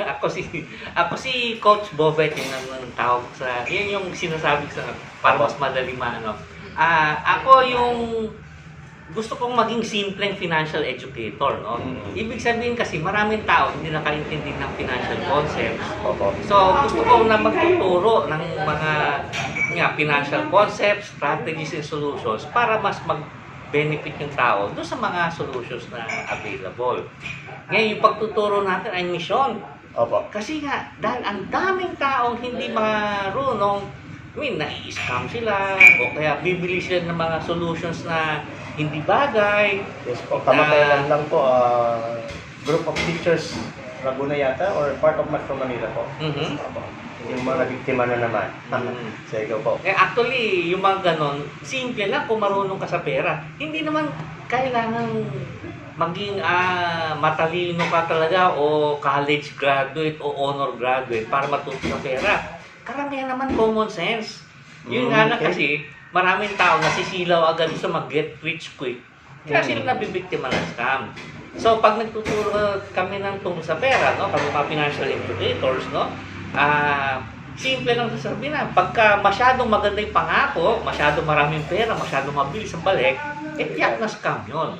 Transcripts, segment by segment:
ako si ako si Coach Bobet yung ang tawag sa yun yung sinasabi sa para mas madali maano. Ako yung gusto kong maging simpleng financial educator, no? Ibig sabihin kasi maraming tao hindi nakaintindi ng financial concepts. Opo. So, gusto ko na magtuturo ng mga financial concepts, strategies, and solutions para mas mag-benefit yung tao doon sa mga solutions na available. Ngayon, yung pagtuturo natin ay mission. Opo. Kasi nga, dahil ang daming taong hindi marunong, nai-scam sila, o kaya bibili sila ng mga solutions na hindi bagay. Yes po. Kamatayan lang po, group of teachers Laguna yata or part of Metro Manila po. Opo. Yung mga biktima na naman. Sige po. Actually, yung mga ganon, simple lang kung marunong ka sa pera. Hindi naman kailangan maging matalino ka talaga o college graduate o honor graduate para matuto sa pera. Karamihan naman common sense. Yun nga na kasi, maraming tao nasisilaw agad sa mag-get rich quick. Kaya sila nabibiktima ng scam. So, pag nagtuturo kami ng tungkol sa pera, no, kami mga financial educators, no, simple lang sasabihin na, pagka masyadong maganda yung pangako, masyadong maraming pera, masyadong mabilis ang balik, tiyak na scam yun.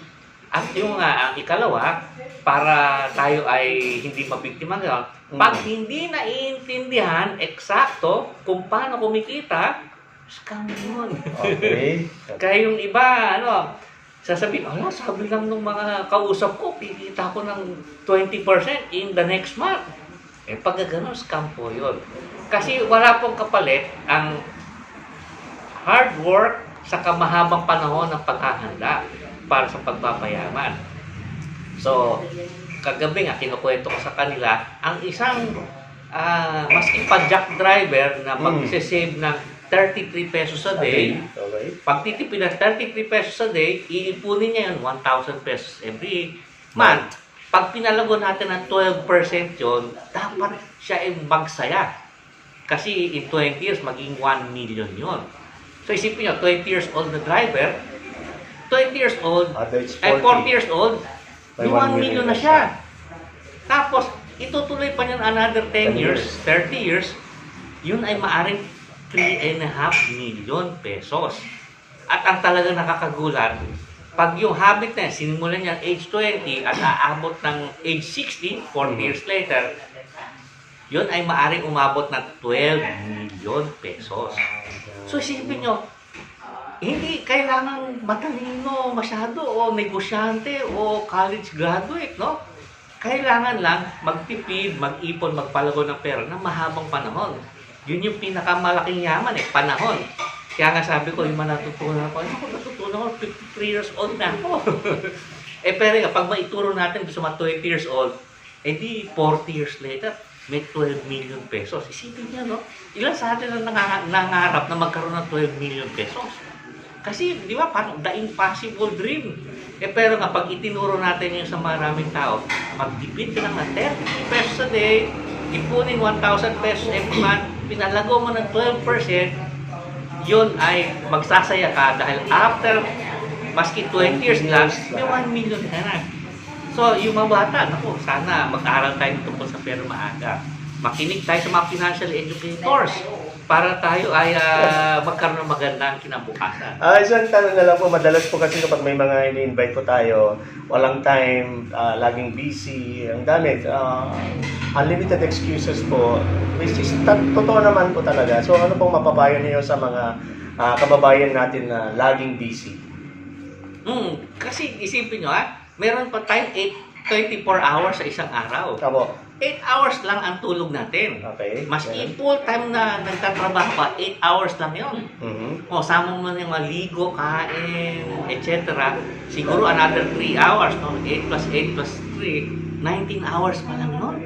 At yung ang ikalawa, para tayo ay hindi mabiktima ngayon, pag hindi naiintindihan eksakto kung paano kumikita, scam yun. Okay. Kaya yung iba, sasabihin, sabi lang ng mga kausap ko, kikita ko ng 20% in the next month. Pag gano'n, scam po yun. Kasi wala pong kapalit ang hard work sa mahabang panahon ng paghahanda para sa pagpapayaman. So, kagabi nga, kinukwento ko sa kanila, ang isang maski pa jack driver na mag-save ng 33 pesos a day, pag titipid ng 33 pesos a day, iipunin niya yun 1,000 pesos every month. Pag pinalago natin ng 12% yun, dapat siya ay magsaya. Kasi in 20 years, maging 1 million yun. So isipin nyo, 20 years old na driver, 20 years old, 40 years old, may 1 million na siya. Tapos, itutuloy pa niyan another 10 years, 30 years, yun ay maaring 3.5 million pesos. At ang talagang nakakagulat, pag yung habit na yan, sinimulan niya age 20 at aabot ng age 60, 40 years later, yun ay maaring umabot ng 12 million pesos. So isipin nyo, hindi kailangan matalino masyado o negosyante o college graduate, no? Kailangan lang magtipid, mag-ipon, magpalago ng pera na mahabang panahon. Yun yung pinakamalaking yaman panahon. Kaya nga sabi ko, yung natutunan ko, natutunan ko, 53 years old na ako. Pero nga, pag maituro natin sa mga 20 years old, di 40 years later, may 12 million pesos. Isipin niya, no? Ilan sa atin ang nangarap na magkaroon ng 12 million pesos? Kasi, di ba, parang the impossible dream. Pero nga, pag itinuro natin yun sa maraming tao, magtipid ka lang ng 33 pesos a day, ipunin 1,000 pesos every month, pinalago mo ng 12%, yun ay magsasaya ka dahil after maski 20 years lang, may 1 million ka na. So, yung mga bata, sana mag-aaral tayo tungkol sa pera maaga. Makinig tayo sa mga financial educators para tayo ay magkaroon ng magandang kinabukasan. Isang tanong na lang po, madalas po kasi kapag may mga ini-invite po tayo, walang time, laging busy, ang dami, unlimited excuses po, which is totoo naman po talaga. So ano pong mapapayo niyo sa mga kababayan natin na laging busy? Kasi isipin nyo meron pa tayong 24 hours sa isang araw. Opo. 8 hours lang ang tulog natin. Okay. Maski full time na nagtatrabaho pa, 8 hours lang yun. O, sama mo na yung maligo, kain, etc. Siguro another 3 hours, no? 8 plus 8 plus 3, 19 hours pa lang nun.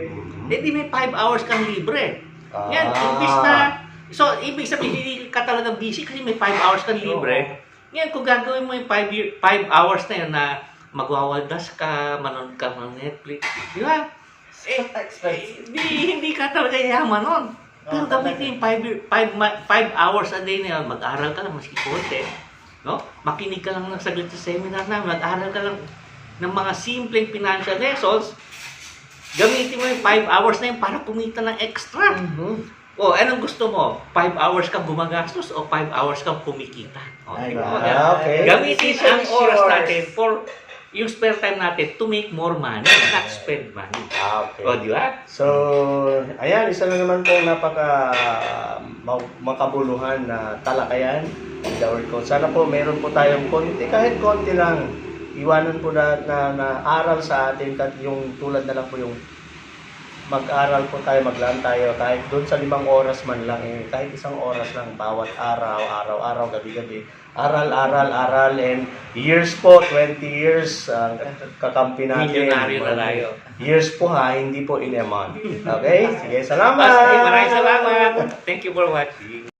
Di may 5 hours kang libre. Yan, imbis na, so, ibig sabihin, hindi ka talaga busy kasi may 5 hours kang libre. Yan, kung gagawin mo yung 5 hours na yun na magwawaldas ka, manonood ka ng Netflix, di ba? Hindi ka talaga yaman nun. Pero gamitin yung 5 hours a day na yun, mag-aral ka lang, maski konti. No? Makinig ka lang ng saglit sa seminar namin, mag-aral ka lang ng mga simpleng financial lessons, Gamitin mo yung 5 hours na yun para kumita ng extra. O, anong gusto mo? 5 hours kang gumagastos o 5 hours kang kumikita? O, Ay, tingnan mo ah, yan. okay. Gamitin Decision ang is oras yours. natin for yung spare time natin to make more money, not spend money. Okay. O, di ba? So, ayan, isa na naman po napaka makabuluhan na talakayan ng The Word Coach. Sana po meron po tayong konti, kahit konti lang, iwanan po na aral sa atin, yung tulad na lang po yung mag-aral po tayo, maglaan tayo, kahit doon sa 5 oras man lang, kahit 1 oras lang, bawat araw, araw-araw, gabi-gabi, aral, and years po, 20 years, kakampi natin. Milyonaryo na tayo. Years po ha, hindi po in a month. Okay? Sige, salamat! Maraming salamat. Thank you for watching.